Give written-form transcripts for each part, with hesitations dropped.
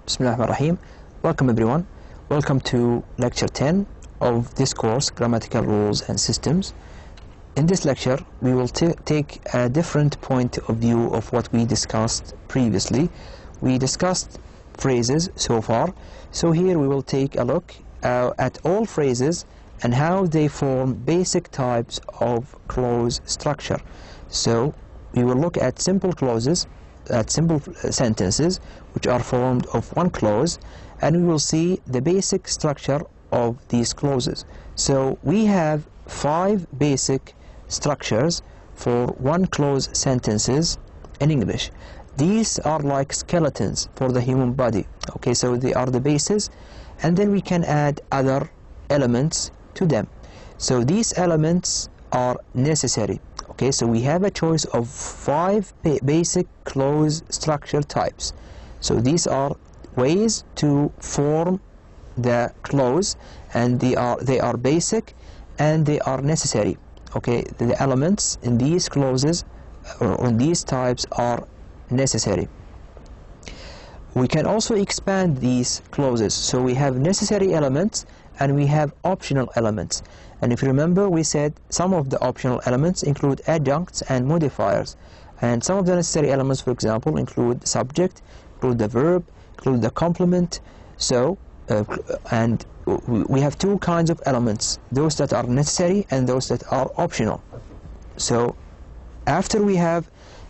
Bismillahirrahmanirrahim. Welcome everyone. Welcome to lecture 10 of this course, Grammatical Rules and Systems. In this lecture, we will take a different point of view of what we discussed previously. We discussed phrases so far, so here we will take a look at all phrases and how they form basic types of clause structure. So we will look at simple clauses, at simple sentences which are formed of one clause, and we will see the basic structure of these clauses. So we have 5 basic structures for one clause sentences in English. These are like skeletons for the human body. Okay, so they are the bases, and then we can add other elements to them. So these elements are necessary. Okay, so we have a choice of 5 basic clause structure types. So these are ways to form the clause, and they are basic and they are necessary. Okay, the elements in these clauses or in these types are necessary. We can also expand these clauses. So we have necessary elements and we have optional elements. And if you remember, we said some of the optional elements include adjuncts and modifiers. And some of the necessary elements, for example, include the subject, include the verb, include the complement. So, and we have 2 kinds of elements, those that are necessary and those that are optional. So, after we have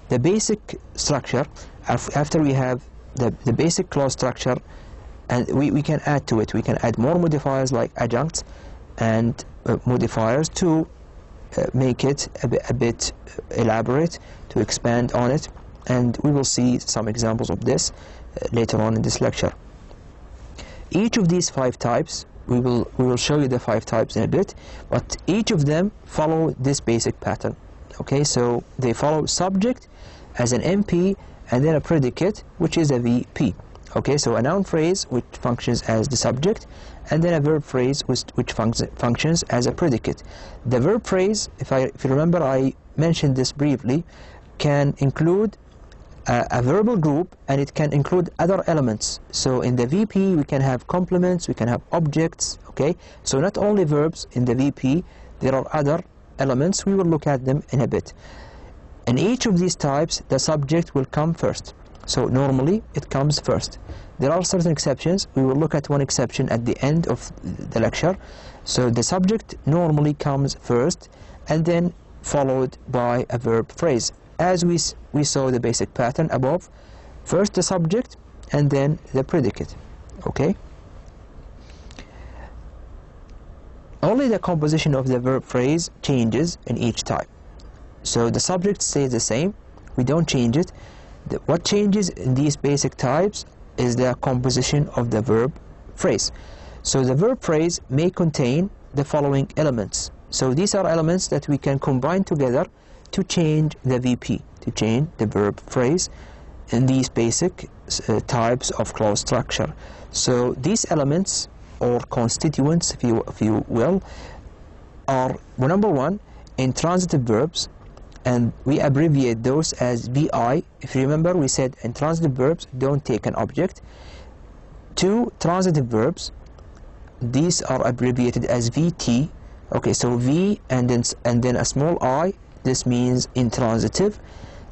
the basic structure, after we have the basic clause structure, and we can add to it, we can add more modifiers like adjuncts and modifiers to make it a bit elaborate, to expand on it, and we will see some examples of this later on in this lecture. Each of these 5 types, we will show you the 5 types in a bit, but each of them follow this basic pattern. Okay, so they follow subject as an MP and then a predicate which is a VP. Okay, so a noun phrase which functions as the subject, and then a verb phrase which functions as a predicate. The verb phrase, if you remember, I mentioned this briefly, can include a verbal group, and it can include other elements. So in the VP we can have complements, we can have objects. Okay, so not only verbs in the VP, there are other elements. We will look at them in a bit. In each of these types, the subject will come first. So normally it comes first. There are certain exceptions. We will look at one exception at the end of the lecture. So the subject normally comes first and then followed by a verb phrase. As we saw the basic pattern above, first the subject and then the predicate. Okay? Only the composition of the verb phrase changes in each type. So the subject stays the same. We don't change it. What changes in these basic types is the composition of the verb phrase. So the verb phrase may contain the following elements. So these are elements that we can combine together to change the VP, to change the verb phrase in these basic types of clause structure. So these elements, or constituents if you will, are, number 1, intransitive verbs, and we abbreviate those as VI. If you remember, we said intransitive verbs don't take an object. 2 transitive verbs, these are abbreviated as VT. Okay, so V and then a small I, this means intransitive,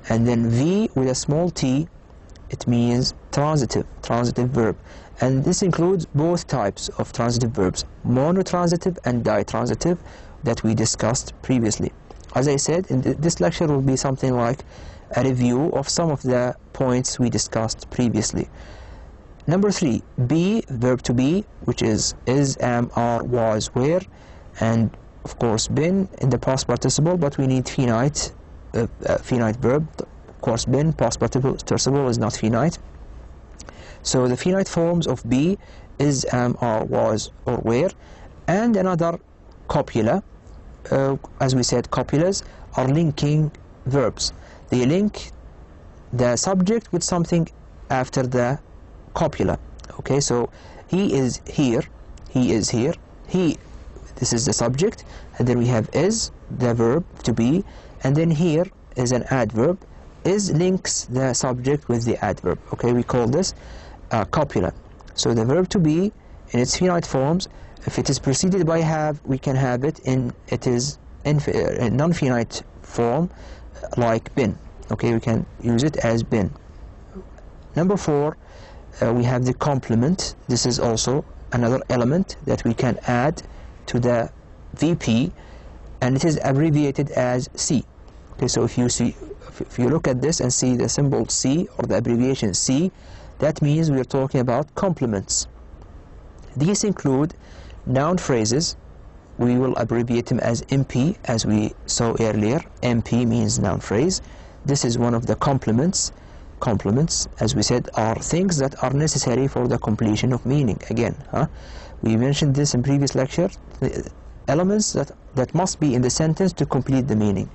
and then V with a small t, it means transitive verb. And this includes both types of transitive verbs, monotransitive and ditransitive, that we discussed previously. As I said, this lecture will be something like a review of some of the points we discussed previously. Number 3, be, verb to be, which is, am, are, was, were, and of course been in the past participle, but we need finite verb. Of course, been, past participle is not finite. So the finite forms of be, is, am, are, was, or were, and another copula. As we said, copulas are linking verbs. They link the subject with something after the copula. Okay, so he is here, he is here, he, this is the subject, and then we have is, the verb to be, and then here is an adverb. Is links the subject with the adverb. Okay, we call this copula. So the verb to be in its finite forms, if it is preceded by have, we can have it in non-finite form, like been. Okay, we can use it as been. Number 4, we have the complement. This is also another element that we can add to the VP, and it is abbreviated as C. Okay, so if you look at this and see the symbol C or the abbreviation C, that means we are talking about complements. These include noun phrases. We will abbreviate them as MP, as we saw earlier. MP means noun phrase. This is one of the complements. Complements, as we said, are things that are necessary for the completion of meaning. Again, we mentioned this in previous lecture. Elements that must be in the sentence to complete the meaning.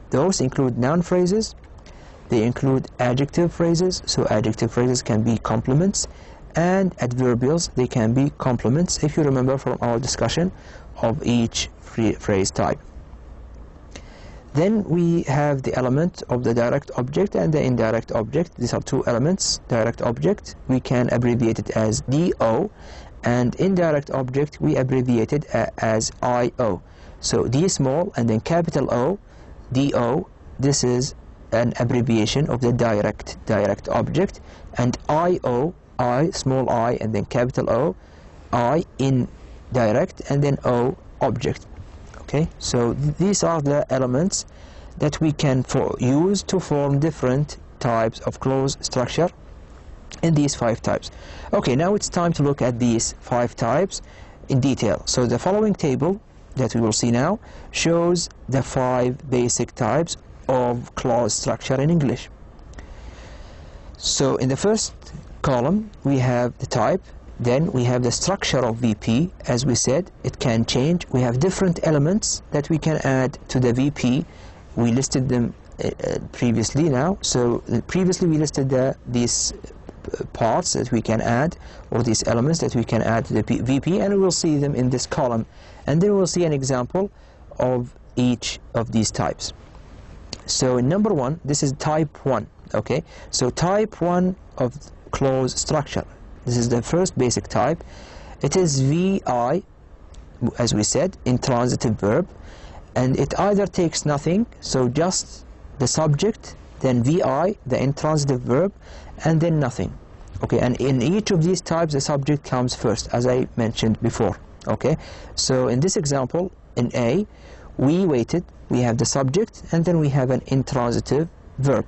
Those include noun phrases. They include adjective phrases. So adjective phrases can be complements, and adverbials, they can be complements, if you remember from our discussion of each phrase type. Then we have the element of the direct object and the indirect object. These are two elements. Direct object, we can abbreviate it as DO, and indirect object, we abbreviate it as IO. So D small and then capital O, DO, this is an abbreviation of the direct object, and IO, I, small I, and then capital O, I, indirect, and then O, object. Okay, so these are the elements that we can use to form different types of clause structure in these 5 types. Okay, now it's time to look at these 5 types in detail. So the following table that we will see now shows the 5 basic types of clause structure in English. So in the first column we have the type, then we have the structure of VP. As we said, it can change. We have different elements that we can add to the VP. We listed them previously now. So previously we listed these parts that we can add, or these elements that we can add to the VP, and we will see them in this column. And then we'll see an example of each of these types. So in number 1, this is type 1. Okay, so type 1 of clause structure. This is the first basic type. It is VI, as we said, intransitive verb, and it either takes nothing, so just the subject, then VI, the intransitive verb, and then nothing. Okay, and in each of these types the subject comes first, as I mentioned before. Okay, so in this example, in A, we waited, we have the subject, and then we have an intransitive verb.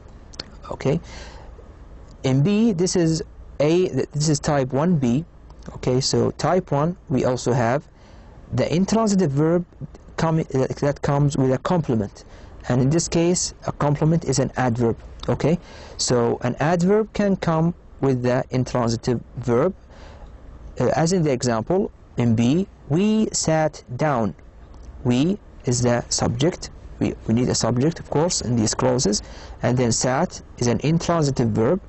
Okay, in B, this is type 1B. Okay, so type 1, we also have the intransitive verb that comes with a complement, and in this case a complement is an adverb. Okay, so an adverb can come with the intransitive verb, as in the example in B, we sat down. We is the subject. We need a subject, of course, in these clauses, and then sat is an intransitive verb,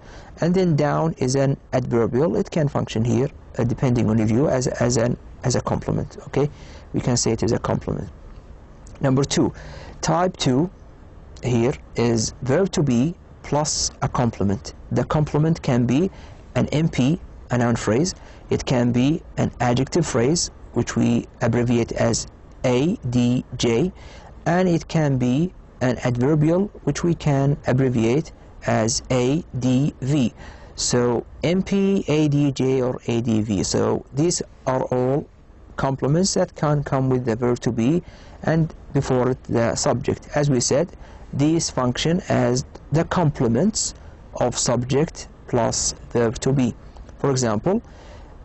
and then down is an adverbial. It can function here, depending on your view, as a complement. Okay, we can say it is a complement. Number 2, type 2 here is verb to be plus a complement. The complement can be an MP, a noun phrase. It can be an adjective phrase, which we abbreviate as ADJ, and it can be an adverbial, which we can abbreviate as ADV. So MP, ADJ, or ADV. So these are all complements that can come with the verb to be and before it the subject. As we said, these function as the complements of subject plus verb to be. For example,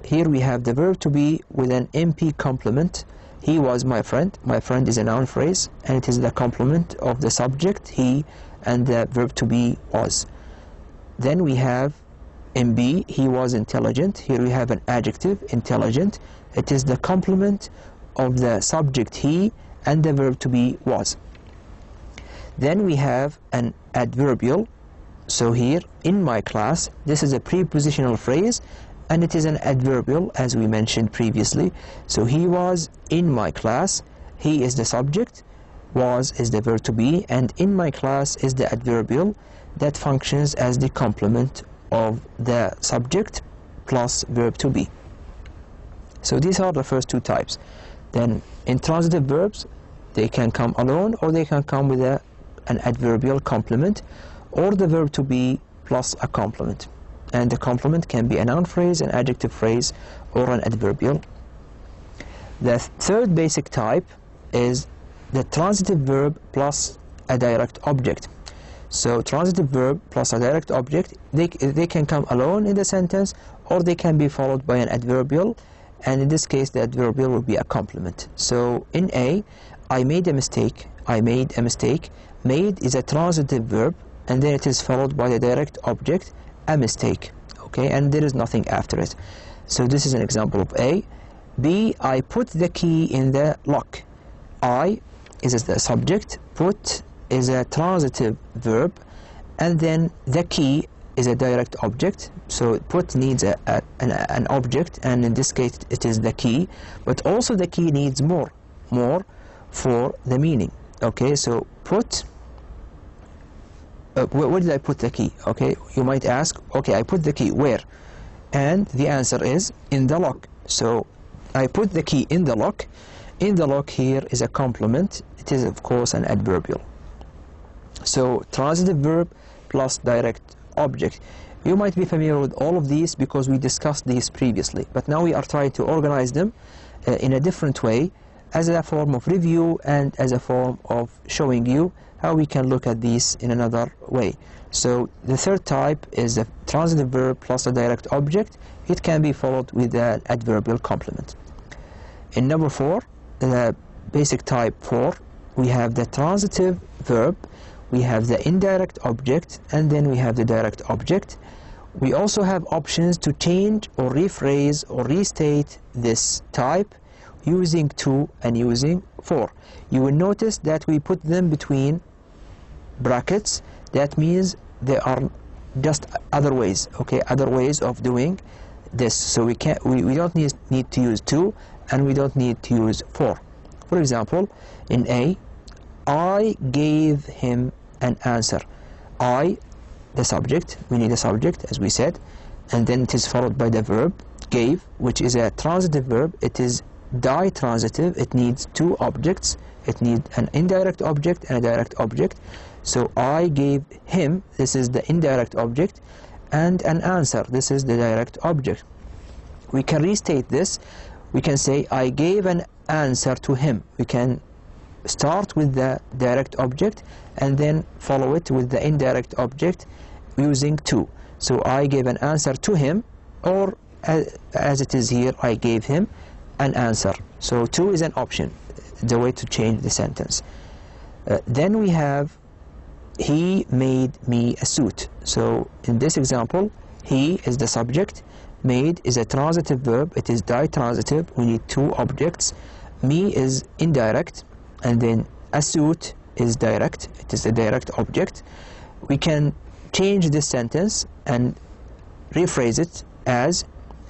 here we have the verb to be with an MP complement. He was my friend. My friend is a noun phrase, and it is the complement of the subject, he, and the verb to be was. Then we have in B, he was intelligent. Here we have an adjective, intelligent. It is the complement of the subject, he, and the verb to be was. Then we have an adverbial. So here, in my class, this is a prepositional phrase, and it is an adverbial, as we mentioned previously. So he was in my class. He is the subject, was is the verb to be, and in my class is the adverbial that functions as the complement of the subject plus verb to be. So these are the first two types. Then intransitive verbs, they can come alone, or they can come with an adverbial complement, or the verb to be plus a complement. And the complement can be a noun phrase, an adjective phrase, or an adverbial. The third basic type is the transitive verb plus a direct object. So transitive verb plus a direct object, they can come alone in the sentence, or they can be followed by an adverbial, and in this case the adverbial will be a complement. So in A, I made a mistake, I made a mistake. Made is a transitive verb, and then it is followed by the direct object, a mistake, okay, and there is nothing after it. So this is an example of A. B, I put the key in the lock. I is the subject, put is a transitive verb, and then the key is a direct object. So put needs an object, and in this case it is the key, but also the key needs more for the meaning. Okay, so put, where did I put the key? Okay, you might ask, okay, I put the key where? And the answer is in the lock. So I put the key in the lock. In the lock here is a complement. It is of course an adverbial. So transitive verb plus direct object. You might be familiar with all of these because we discussed these previously, but now we are trying to organize them in a different way, as a form of review and as a form of showing you how we can look at these in another way. So the third type is the transitive verb plus a direct object. It can be followed with an adverbial complement. In number 4, the basic type 4, we have the transitive verb, we have the indirect object, and then we have the direct object. We also have options to change or rephrase or restate this type using to and using for. You will notice that we put them between brackets. That means there are just other ways, okay, other ways of doing this. So we don't need to use to, and we don't need to use for. For example, in A, I gave him an answer. I, the subject, we need a subject as we said, and then it is followed by the verb gave, which is a transitive verb. It is ditransitive. It needs two objects. It needs an indirect object and a direct object. So I gave him, this is the indirect object, and an answer, this is the direct object. We can restate this. We can say I gave an answer to him. We can start with the direct object and then follow it with the indirect object using to. So I gave an answer to him, or as it is here, I gave him an answer. So to is an option, the way to change the sentence. Then we have he made me a suit. So in this example, he is the subject, made is a transitive verb, it is ditransitive, we need two objects. Me is indirect, and then a suit is direct, it is a direct object. We can change this sentence and rephrase it as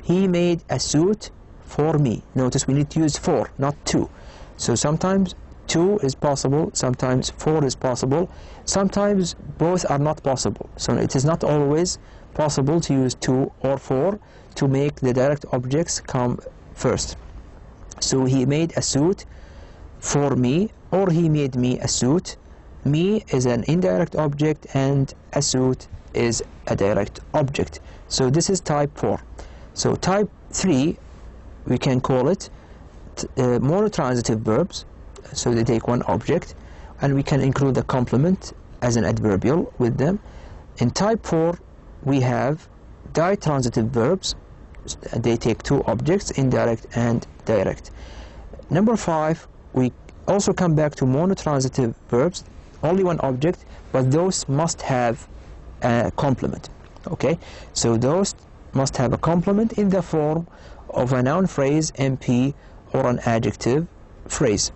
he made a suit for me. Notice we need to use for, not to. So sometimes to is possible, sometimes for is possible, sometimes both are not possible. So it is not always possible to use to or for to make the direct objects come first. So he made a suit for me, or he made me a suit. Me is an indirect object and a suit is a direct object. So this is type 4. So type 3, we can call it monotransitive verbs. So they take one object, and we can include a complement as an adverbial with them. In type 4, we have ditransitive verbs. They take two objects, indirect and direct. Number 5, we also come back to monotransitive verbs, only one object, but those must have a complement. Okay, so those must have a complement in the form of a noun phrase, MP, or an adjective phrase.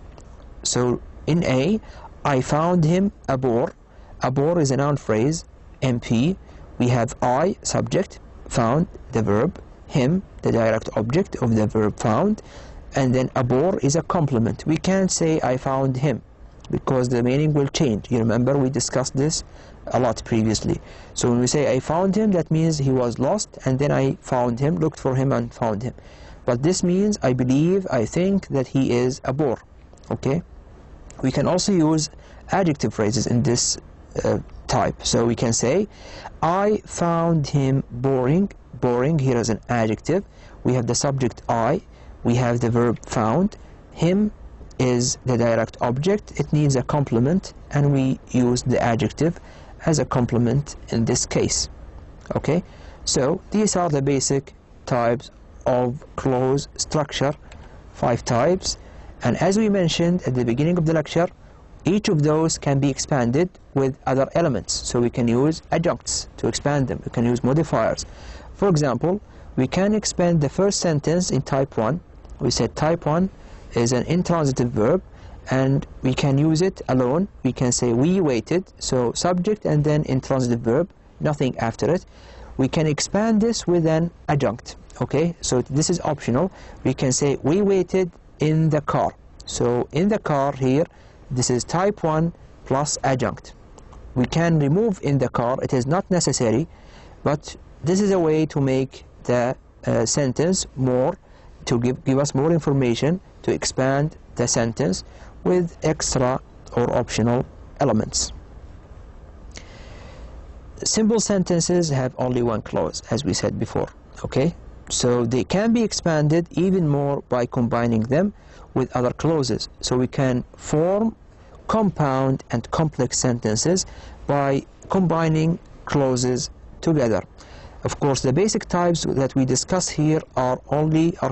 So in A, I found him a bore. A bore is a noun phrase, MP. We have I, subject, found, the verb, him, the direct object of the verb found, and then a bore is a complement. We can't say I found him because the meaning will change. You remember we discussed this a lot previously. So when we say I found him, that means he was lost, and then I found him, looked for him and found him. But this means I believe, I think that he is a bore. Okay? We can also use adjective phrases in this type. So we can say, I found him boring. Boring here is an adjective. We have the subject I, we have the verb found. Him is the direct object. It needs a complement, and we use the adjective as a complement in this case. Okay? So these are the basic types of clause structure, 5 types. And as we mentioned at the beginning of the lecture, each of those can be expanded with other elements. So we can use adjuncts to expand them. We can use modifiers. For example, we can expand the first sentence in type 1. We said type 1 is an intransitive verb, and we can use it alone. We can say we waited, so subject and then intransitive verb, nothing after it. We can expand this with an adjunct. Okay, so this is optional. We can say we waited in the car. So in the car here, this is type 1 plus adjunct. We can remove in the car, it is not necessary, but this is a way to make the sentence more, to give us more information, to expand the sentence with extra or optional elements. Simple sentences have only one clause, as we said before. Okay, so they can be expanded even more by combining them with other clauses. So we can form compound and complex sentences by combining clauses together. Of course, the basic types that we discuss here are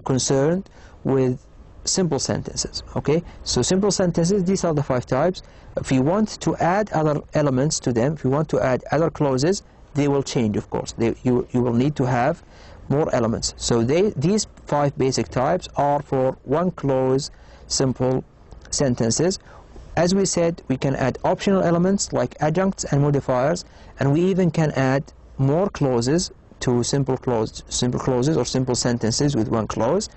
concerned with simple sentences. Okay, so simple sentences, these are the 5 types. If you want to add other elements to them, if you want to add other clauses, they will change, of course. You will need to have more elements. So these 5 basic types are for one clause simple sentences. As we said, we can add optional elements like adjuncts and modifiers, and we even can add more clauses to simple clauses or simple sentences with one clause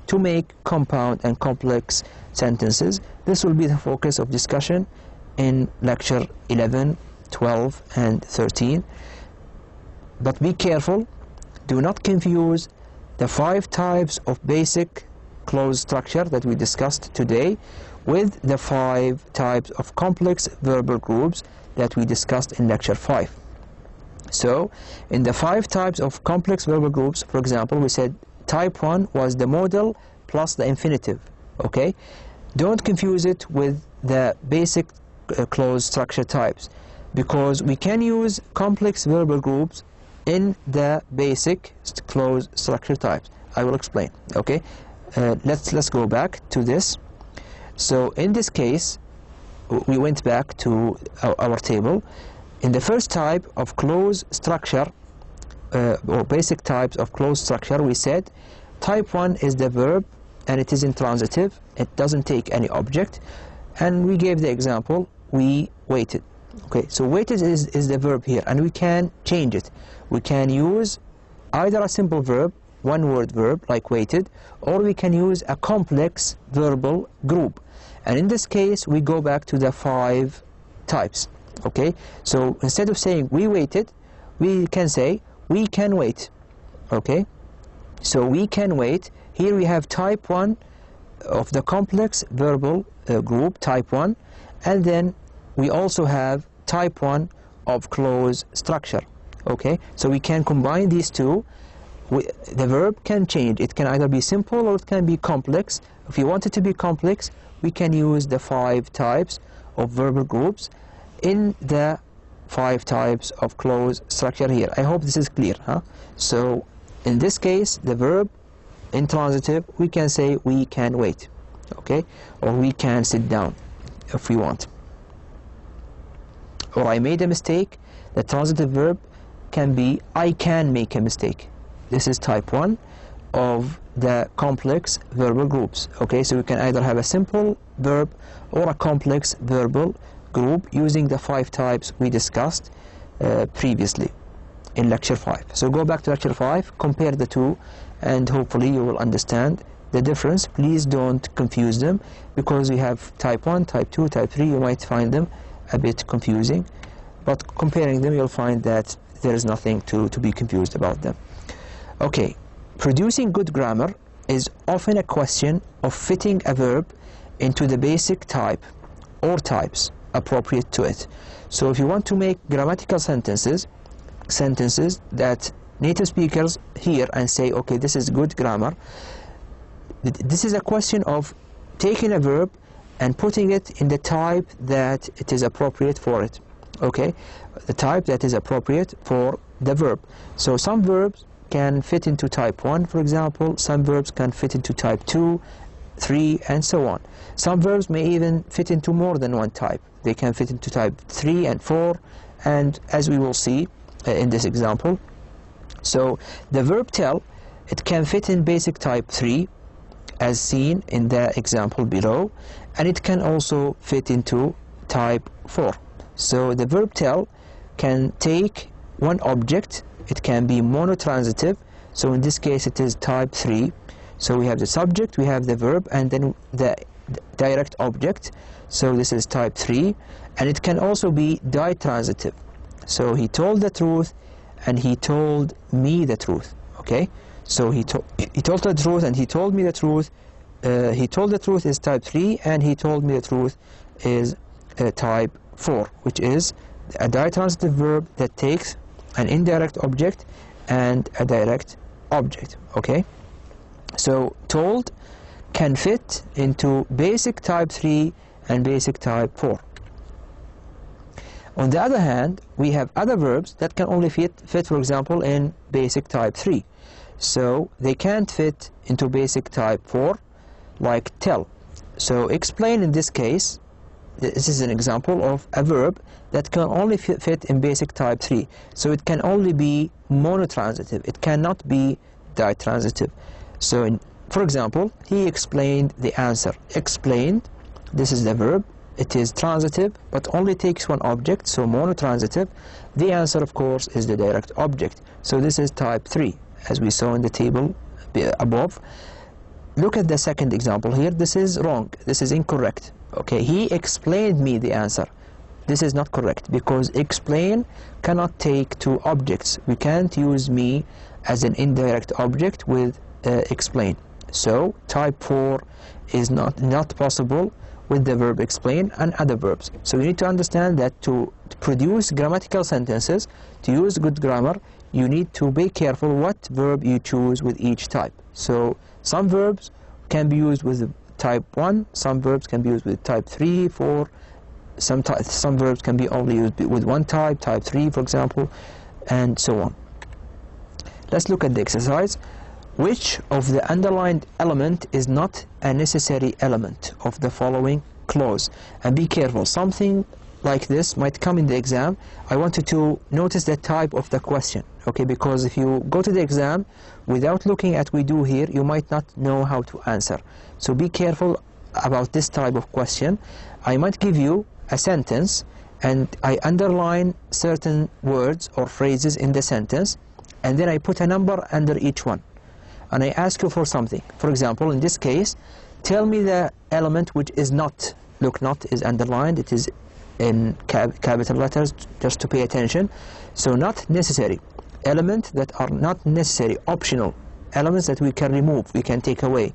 to make compound and complex sentences. This will be the focus of discussion in lecture 11, 12, and 13. But be careful, do not confuse the 5 types of basic clause structure that we discussed today with the 5 types of complex verbal groups that we discussed in lecture 5. So, in the 5 types of complex verbal groups, for example, we said type 1 was the modal plus the infinitive. Okay? Don't confuse it with the basic clause structure types, because we can use complex verbal groups in the basic clause structure types. I will explain. Okay? Let's go back to this. So in this case, we went back to our table. In the first type of clause structure, or basic types of clause structure, we said type 1 is the verb and it is intransitive. It doesn't take any object. And we gave the example, we waited. Okay, so waited is the verb here, and we can change it. We can use either a simple verb, one-word verb like waited, or we can use a complex verbal group. And in this case, we go back to the 5 types. Okay, so instead of saying we waited, we can say we can wait. Okay, so we can wait. Here we have type 1 of the complex verbal group, type 1, and then we also have type 1 of clause structure. Okay, so we can combine these two. The verb can change. It can either be simple or it can be complex. If you want it to be complex, we can use the 5 types of verbal groups in the 5 types of clause structure here. I hope this is clear. So in this case, the verb intransitive, we can say we can wait. Okay, or we can sit down if we want. Or I made a mistake. The transitive verb can be I can make a mistake. This is type 1 of the complex verbal groups. Okay, so we can either have a simple verb or a complex verbal group using the 5 types we discussed previously in lecture 5. So go back to lecture 5, compare the two, and hopefully you will understand the difference. Please don't confuse them, because we have type 1, type 2, type 3. You might find them a bit confusing, but comparing them you'll find that there is nothing to be confused about them. Okay, producing good grammar is often a question of fitting a verb into the basic type or types appropriate to it. So if you want to make grammatical sentences that native speakers hear and say, okay, this is good grammar, this is a question of taking a verb and putting it in the type that it is appropriate for it. Okay, the type that is appropriate for the verb. So some verbs can fit into type 1, for example. Some verbs can fit into type 2, 3, and so on. Some verbs may even fit into more than one type. They can fit into type 3 and 4, and as we will see in this example. So the verb tell, it can fit in basic type 3, as seen in the example below, and it can also fit into type 4. So the verb tell can take one object. It can be monotransitive, so in this case it is type 3. So we have the subject, we have the verb, and then the direct object. So this is type 3. And it can also be ditransitive. So he told the truth and he told me the truth. Okay, so he told the truth and he told me the truth. He told the truth is type 3, and he told me the truth is type 4, which is a ditransitive verb that takes an indirect object and a direct object. Okay, so told can fit into basic type 3 and basic type 4. On the other hand, we have other verbs that can only fit, for example, in basic type 3. So they can't fit into basic type 4, like tell. So explain, in this case, this is an example of a verb that can only fit in basic type 3. So it can only be monotransitive. It cannot be ditransitive. So for example, he explained the answer. Explained, this is the verb. It is transitive, but only takes one object, so monotransitive. The answer, of course, is the direct object. So this is type 3, as we saw in the table above. Look at the second example here. This is wrong. This is incorrect. Okay, he explained me the answer. This is not correct, because explain cannot take two objects. We can't use me as an indirect object with explain. So type 4 is not possible with the verb explain and other verbs. So you need to understand that to produce grammatical sentences, to use good grammar, you need to be careful what verb you choose with each type. So some verbs can be used with type 1, some verbs can be used with type 3, 4, some verbs can be only used with one type, type 3 for example, and so on. Let's look at the exercise. Which of the underlined element is not a necessary element of the following clause? And be careful, something like this might come in the exam. I want you to notice the type of the question, okay, because if you go to the exam without looking at we do here, you might not know how to answer. So be careful about this type of question. I might give you a sentence and I underline certain words or phrases in the sentence, and then I put a number under each one. And I ask you for something. For example, in this case, tell me the element which is not. Look, not is underlined. It is in capital letters, just to pay attention. So not necessary. Element that are not necessary, optional. Elements that we can remove, we can take away.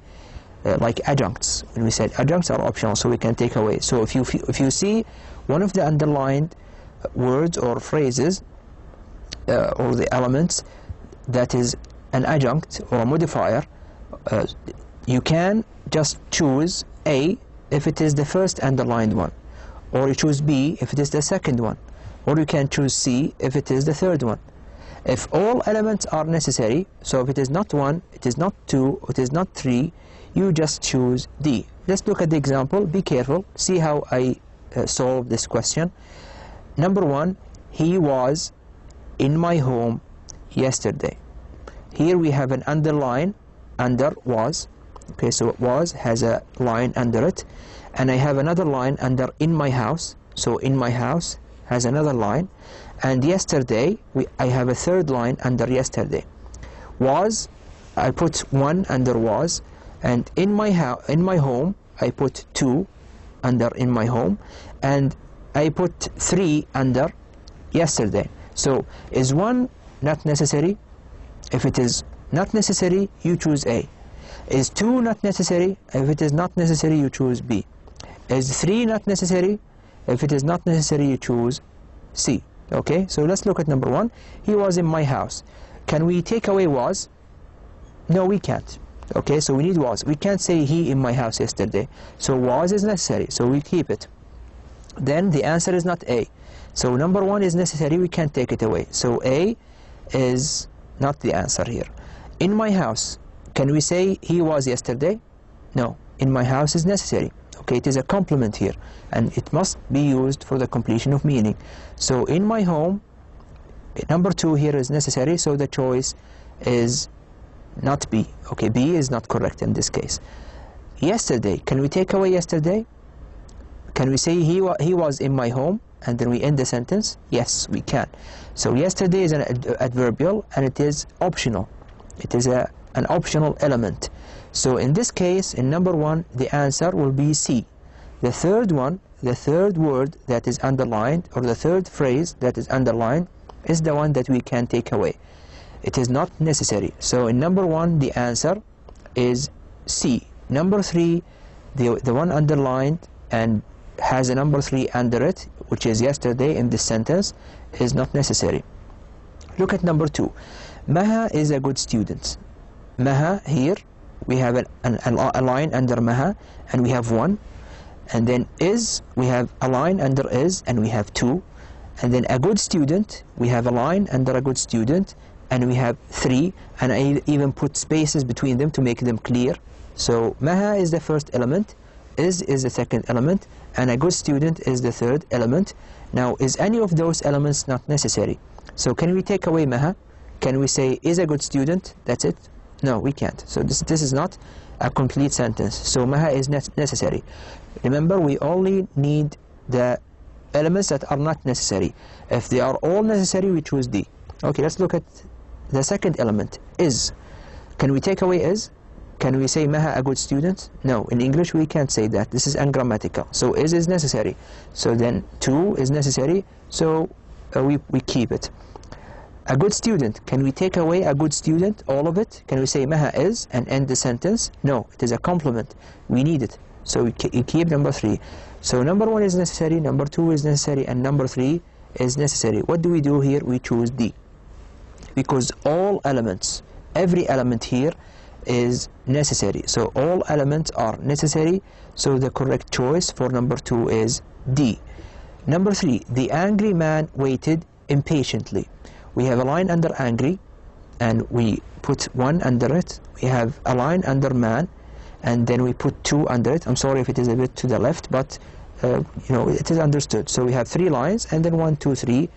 Like adjuncts. When we said adjuncts are optional, so we can take away. So if you see one of the underlined words or phrases or the elements that is an adjunct or a modifier, you can just choose A if it is the first underlined one, or you choose B if it is the second one, or you can choose C if it is the third one. If all elements are necessary, so if it is not 1, it is not 2, it is not 3, you just choose D. Let's look at the example. Be careful. See how I solve this question. Number 1, he was in my home yesterday. Here we have an underline under was. Okay, so was has a line under it, and I have another line under in my house. So in my house has another line, and yesterday I have a third line under yesterday. Was, I put 1 under was, and in my home I put 2 under in my home, and I put 3 under yesterday. So is 1 not necessary? If it is not necessary, you choose A. Is 2 not necessary? If it is not necessary, you choose B. Is 3 not necessary? If it is not necessary, you choose C. Okay, so let's look at number 1. He was in my house. Can we take away was? No, we can't. Okay, so we need was. We can't say he in my house yesterday. So was is necessary, so we keep it. Then the answer is not A. So number 1 is necessary, we can't take it away. So A is not the answer here. In my house, can we say he was yesterday? No, in my house is necessary. Okay, it is a complement here, and it must be used for the completion of meaning. So in my home, number 2 here is necessary, so the choice is not B. Okay, B is not correct in this case. Yesterday, can we take away yesterday? Can we say he was in my home and then we end the sentence? Yes, we can. So yesterday is an adverbial and it is optional. It is an optional element. So in this case, in number 1, the answer will be C. The third one, the third word that is underlined, or the third phrase that is underlined, is the one that we can take away. It is not necessary. So in number 1, the answer is C. Number 3, the one underlined and has a number 3 under it, which is yesterday in this sentence, is not necessary. Look at number 2. Maha is a good student. Maha here, we have a line under Maha, and we have 1. And then is, we have a line under is, and we have 2. And then a good student, we have a line under a good student, and we have 3. And I even put spaces between them to make them clear. So Maha is the first element, is the second element, and a good student is the third element. Now, is any of those elements not necessary? So can we take away Maha? Can we say is a good student? That's it? No, we can't. So this is not a complete sentence. So Maha is necessary. Remember, we only need the elements that are not necessary. If they are all necessary, we choose D. Okay, let's look at the second element, is. Can we take away is? Can we say Maha a good student? No, in English we can't say that. This is ungrammatical. So is necessary. So then 2 is necessary, so we keep it. A good student, can we take away a good student, all of it? Can we say Maha is and end the sentence? No, it is a complement. We need it. So we keep number 3. So number 1 is necessary, number 2 is necessary, and number 3 is necessary. What do we do here? We choose D. Because all elements, every element here is necessary. So all elements are necessary. So the correct choice for number 2 is D. Number 3, the angry man waited impatiently. We have a line under angry, and we put 1 under it. We have a line under man, and then we put 2 under it. I'm sorry if it is a bit to the left, but you know, it is understood. So we have 3 lines, and then 1, 2, 3,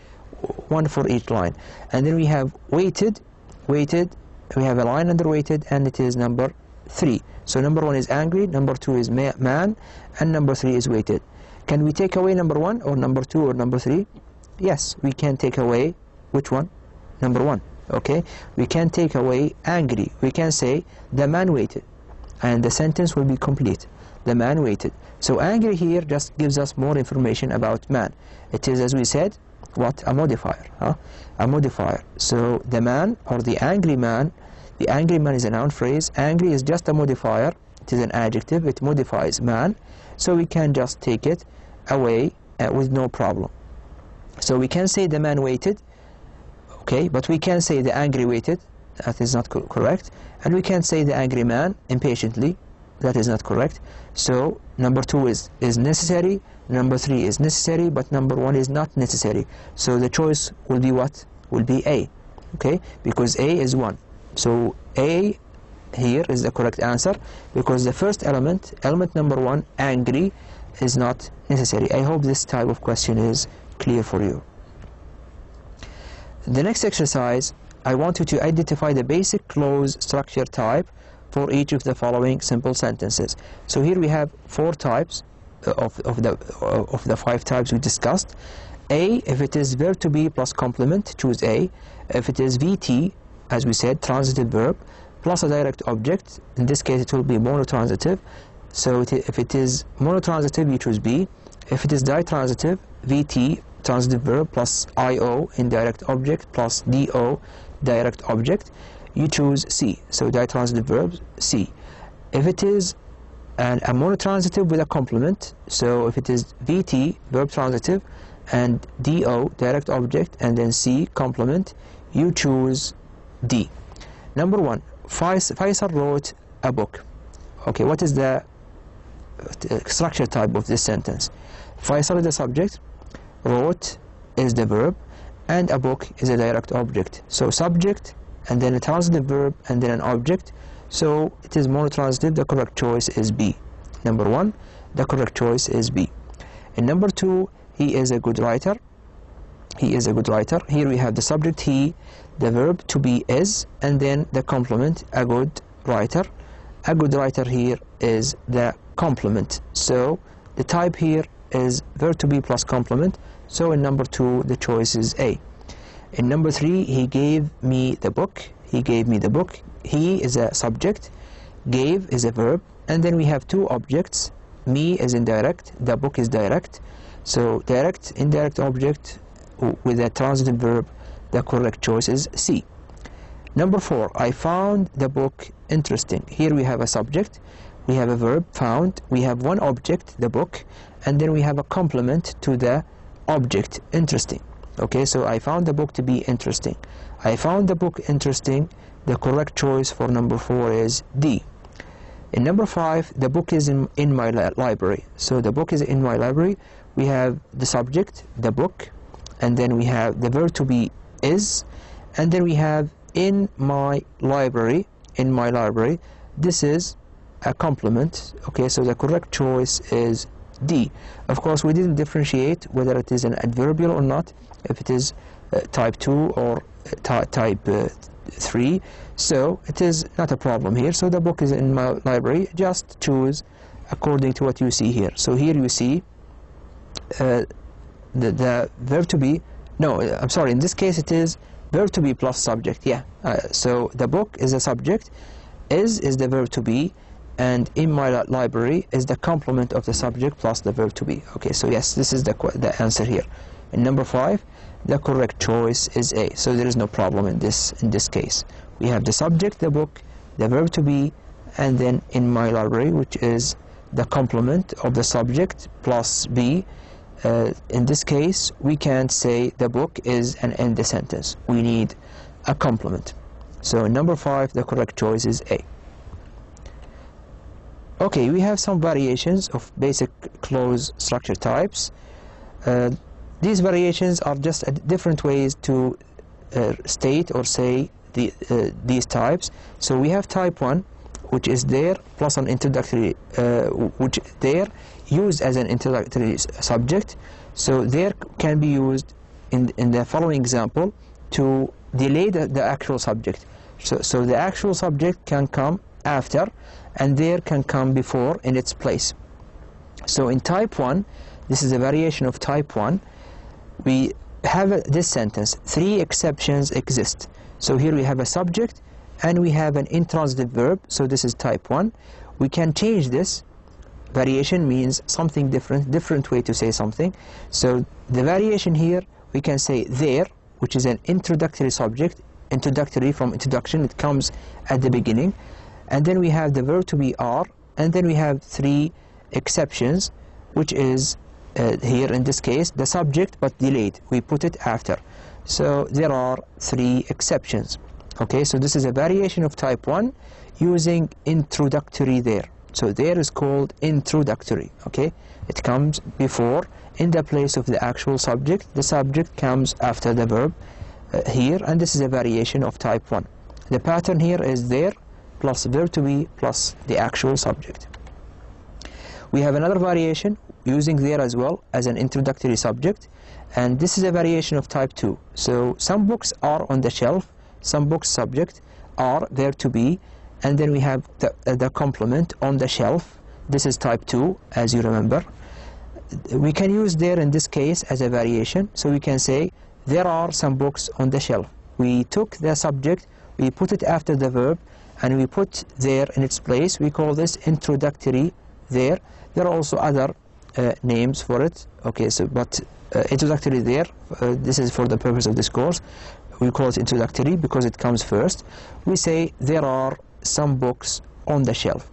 1 for each line. And then we have waited, we have a line under waited, and it is number 3. So number 1 is angry, number 2 is man, and number 3 is waited. Can we take away number 1 or number 2 or number 3? Yes, we can take away which one? Number 1. Okay, we can take away angry. We can say the man waited, and the sentence will be complete. The man waited. So angry here just gives us more information about man. It is, as we said, what? A modifier. A modifier. So the man, or the angry man is a noun phrase. Angry is just a modifier. It is an adjective. It modifies man. So we can just take it away with no problem. So we can say the man waited, okay, but we can say the angry waited. That is not correct. And we can say the angry man impatiently. That is not correct. So number 2 is necessary, number 3 is necessary, but number 1 is not necessary. So the choice will be what? Will be A, okay, because A is 1. So A here is the correct answer, because the first element number 1, angry, is not necessary. I hope this type of question is clear for you. The next exercise, I want you to identify the basic clause structure type for each of the following simple sentences. So here we have 4 types of the 5 types we discussed. A, if it is verb to be plus complement, choose A. If it is VT, as we said, transitive verb, plus a direct object, in this case it will be monotransitive. So if it is monotransitive, you choose B. If it is ditransitive, VT transitive verb plus io, indirect object, plus do, direct object, you choose C. So ditransitive verbs, C. If it is a monotransitive with a complement, so if it is VT, verb transitive, and DO, direct object, and then C, complement, you choose D. Number 1, Faisal wrote a book. Okay, what is the structure type of this sentence? Faisal is the subject, wrote is the verb, and a book is a direct object. So subject, and then a transitive verb, and then an object. So it is monotransitive. The correct choice is B. Number 1, the correct choice is B. And number 2, he is a good writer. He is a good writer. Here we have the subject he, the verb to be is, and then the complement, a good writer. A good writer here is the complement. So the type here is verb to be plus complement. So in number 2, the choice is A. In number 3, he gave me the book. He gave me the book. He is a subject, gave is a verb, and then we have 2 objects. Me is indirect, the book is direct. So direct, indirect object with a transitive verb, the correct choice is C. Number 4, I found the book interesting. Here we have a subject, we have a verb, found, we have 1 object, the book, and then we have a complement to the object, interesting. Okay, so I found the book to be interesting. I found the book interesting. The correct choice for number 4 is D. In number 5, the book is in my library. So the book is in my library. We have the subject, the book, and then we have the verb to be is, and then we have in my library, in my library. This is a complement. Okay, so the correct choice is D. Of course, we didn't differentiate whether it is an adverbial or not, if it is type 2 or type 3, so it is not a problem here. So the book is in my library. Just choose according to what you see here. So here you see the verb to be, no, I'm sorry, in this case it is verb to be plus subject, yeah. So the book is a subject, is the verb to be, and in my library is the complement of the subject plus the verb to be. Okay, so yes, this is the answer here. In number 5, the correct choice is A. So there is no problem in this case. We have the subject, the book, the verb to be, and then in my library, which is the complement of the subject plus B. In this case, we can't say the book is and end the sentence. We need a complement. So in number 5, the correct choice is A. Okay, we have some variations of basic clause structure types. These variations are just different ways to state or say these types. So we have type 1, which is there plus an introductory, which there used as an introductory subject. So there can be used in the following example to delay the actual subject. So the actual subject can come after, and there can come before in its place. So in type 1, this is a variation of type 1, we have this sentence, 3 exceptions exist. So here we have a subject and we have an intransitive verb, so this is type 1. We can change this. Variation means something different way to say something. So the variation here, we can say there, which is an introductory subject, introductory from introduction, it comes at the beginning. And then we have the verb to be are, and then we have 3 exceptions, which is here in this case the subject but delayed, we put it after. So there are 3 exceptions. Okay, so this is a variation of type 1 using introductory there. So there is called introductory. Okay, it comes before in the place of the actual subject. The subject comes after the verb here, and this is a variation of type 1. The pattern here is there plus verb to be plus the actual subject. We have another variation using there as well as an introductory subject, and this is a variation of type 2. So some books are on the shelf, some books subject are verb to be, and then we have the complement on the shelf. This is type 2, as you remember. We can use there in this case as a variation, so we can say there are some books on the shelf. We took the subject, we put it after the verb, and we put there in its place. We call this introductory there. There are also other names for it. Okay, so but introductory there, this is for the purpose of this course. We call it introductory because it comes first. We say there are some books on the shelf.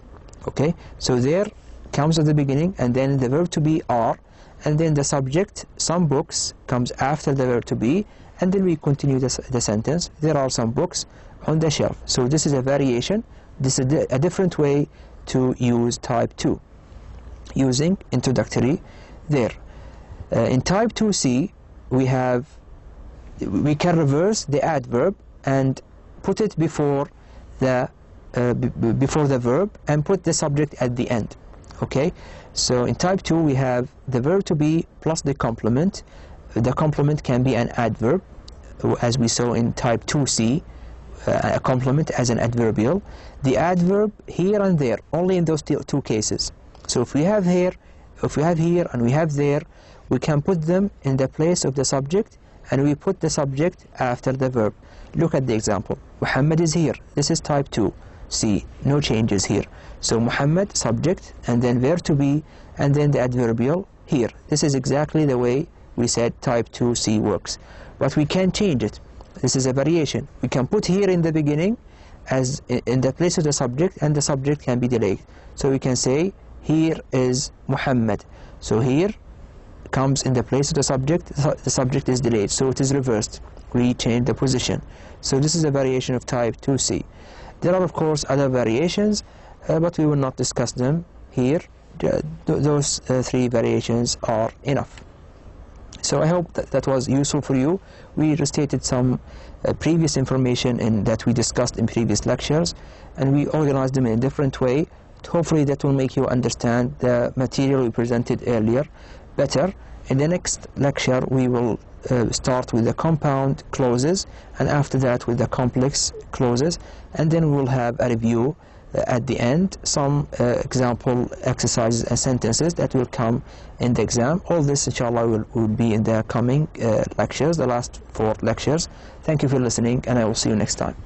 Okay, so there comes at the beginning, and then the verb to be are, and then the subject, some books, comes after the verb to be, and then we continue the sentence. There are some books on the shelf. So this is a variation. This is a different way to use type 2, using introductory there. In type 2C, we can reverse the adverb and put it before the verb and put the subject at the end. Okay, so in type 2 we have the verb to be plus the complement. The complement can be an adverb, as we saw in type 2C, a complement as an adverbial. The adverb here and there, only in those two cases. So if we have here and we have there, we can put them in the place of the subject, and we put the subject after the verb. Look at the example. Muhammad is here. This is type 2C. No changes here. So Muhammad, subject, and then verb to be, and then the adverbial here. This is exactly the way we said type 2C works. But we can change it. This is a variation. We can put here in the beginning as in the place of the subject, and the subject can be delayed. So we can say, here is Muhammad. So here comes in the place of the subject is delayed, so it is reversed. We change the position. So this is a variation of type 2C. There are of course other variations, but we will not discuss them here. Those three variations are enough. So I hope that was useful for you. We restated some previous information that we discussed in previous lectures, and we organized them in a different way. Hopefully that will make you understand the material we presented earlier better. In the next lecture we will start with the compound clauses, and after that with the complex clauses, and then we will have a review at the end, some example exercises and sentences that will come in the exam. All this inshallah will be in the coming lectures, the last 4 lectures. Thank you for listening, and I will see you next time.